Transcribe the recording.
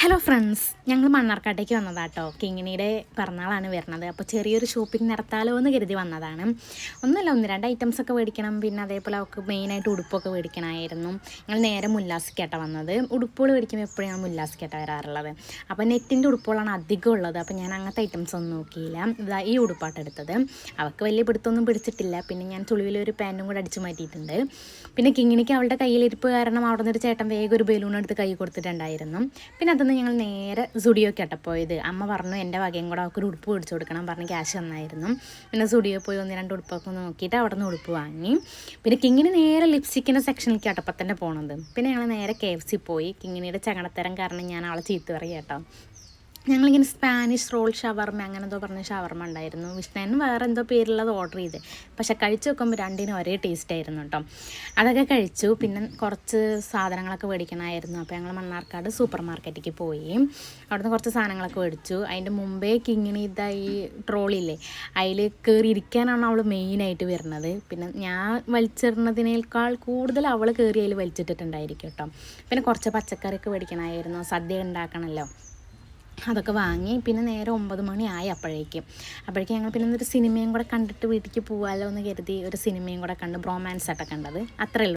Hello friends, ഞങ്ങൾ മണ്ണാർക്കാട്ടേക്ക് വന്നതാട്ടോ. കിങ്ങിണിയുടെ പിറന്നാളാണ് വരുന്നത്. അപ്പോൾ ചെറിയൊരു ഷോപ്പിംഗ് നടത്താലോ എന്ന് കരുതി വന്നതാണ്. ഒന്നല്ല, ഒന്ന് രണ്ട് ഐറ്റംസൊക്കെ മേടിക്കണം. പിന്നെ അതേപോലെ അവൾക്ക് മെയിനായിട്ട് ഉടുപ്പൊക്കെ മേടിക്കണമായിരുന്നു. ഞങ്ങൾ നേരെ മുല്ലാസിക്കാട്ടോ വന്നത്. ഉടുപ്പുകൾ മേടിക്കുമ്പോൾ എപ്പോഴും ഞാൻ മുല്ലാസിക്കാട്ടോ വരാറുള്ളത്. അപ്പോൾ നെറ്റിൻ്റെ ഉടുപ്പുകളാണ് അധികം ഉള്ളത്. അപ്പോൾ ഞാൻ അങ്ങനത്തെ ഐറ്റംസ് ഒന്നും നോക്കിയില്ല. ഇതാ ഈ ഉടുപ്പാട്ട് എടുത്തത്. അവൾക്ക് വലിയ പിടുത്തൊന്നും പിടിച്ചിട്ടില്ല. പിന്നെ ഞാൻ ചുളിവിലൊരു പാൻറ്റും കൂടെ അടിച്ച് മാറ്റിയിട്ടുണ്ട്. പിന്നെ കിങ്ങിണിക്ക് അവളുടെ കയ്യിലിരിപ്പ് കാരണം അവിടെ നിന്നൊരു ചേട്ടൻ വേഗം ഒരു ബലൂൺ എടുത്ത് കൈ കൊടുത്തിട്ടുണ്ടായിരുന്നു. പിന്നെ അതൊന്ന് ഞങ്ങൾ നേരെ സുഡിയോക്കാട്ടോ പോയത്. അമ്മ പറഞ്ഞു എൻ്റെ വകയും കൂടെ അവൾക്ക് ഒരു ഉടുപ്പ് മേടിച്ചു കൊടുക്കണം പറഞ്ഞ് ക്യാഷ് തന്നായിരുന്നു. പിന്നെ സുഡിയോ പോയി ഒന്ന് രണ്ട് ഉടുപ്പൊക്കെ നോക്കിയിട്ട് അവിടെ നിന്ന് ഉടുപ്പ് വാങ്ങി. പിന്നെ കിങ്ങിന് നേരെ ലിപ്സ്റ്റിക്കിൻ്റെ സെക്ഷനിലേക്ക് അപ്പം തന്നെ പോണത്. പിന്നെ ഞങ്ങൾ നേരെ KFC പോയി. കിങ്ങിണിയുടെ ചങ്ങടത്തരം കാരണം ഞാൻ അവളെ ചീത്ത പറയും കേട്ടോ. ഞങ്ങളിങ്ങനെ സ്പാനിഷ് റോൾ ഷവർമ അങ്ങനെ എന്തോ പറഞ്ഞ ഷവർമ ഉണ്ടായിരുന്നു. വിഷ്ണുവിന് വേറെ എന്തോ പേരുള്ളത് ഓർഡർ ചെയ്ത്. പക്ഷെ കഴിച്ച് നോക്കുമ്പോൾ രണ്ടിനും ഒരേ ടേസ്റ്റ് ആയിരുന്നു കേട്ടോ. അതൊക്കെ കഴിച്ചു. പിന്നെ കുറച്ച് സാധനങ്ങളൊക്കെ മേടിക്കണമായിരുന്നു. അപ്പോൾ ഞങ്ങൾ മണ്ണാർക്കാട് സൂപ്പർ മാർക്കറ്റിലേക്ക് പോയി. അവിടുന്ന് കുറച്ച് സാധനങ്ങളൊക്കെ മേടിച്ചു. അതിൻ്റെ മുമ്പേ കിങ്ങിണി ഈ ട്രോളില്ലേ, അതിൽ കയറി ഇരിക്കാനാണ് അവൾ മെയിനായിട്ട് വരുന്നത്. പിന്നെ ഞാൻ വലിച്ചിടുന്നതിനേക്കാൾ കൂടുതൽ അവൾ കയറി അതിൽ വലിച്ചിട്ടിട്ടുണ്ടായിരിക്കും കേട്ടോ. പിന്നെ കുറച്ച് പച്ചക്കറിയൊക്കെ മേടിക്കണമായിരുന്നു. സദ്യ ഉണ്ടാക്കണമല്ലോ, അതൊക്കെ വാങ്ങി. പിന്നെ നേരെ 9 മണിയായി അപ്പോഴേക്കും ഞങ്ങൾ പിന്നെ ഒരു സിനിമയും കൂടെ കണ്ടിട്ട് വീട്ടിലേക്ക് പോകാമല്ലോ എന്ന് കരുതി ഒരു സിനിമയും കൂടെ കണ്ട് ബ്രോമാൻസ് ആയിട്ടൊക്കെ കണ്ടത്. അത്രയേ ഉള്ളൂ.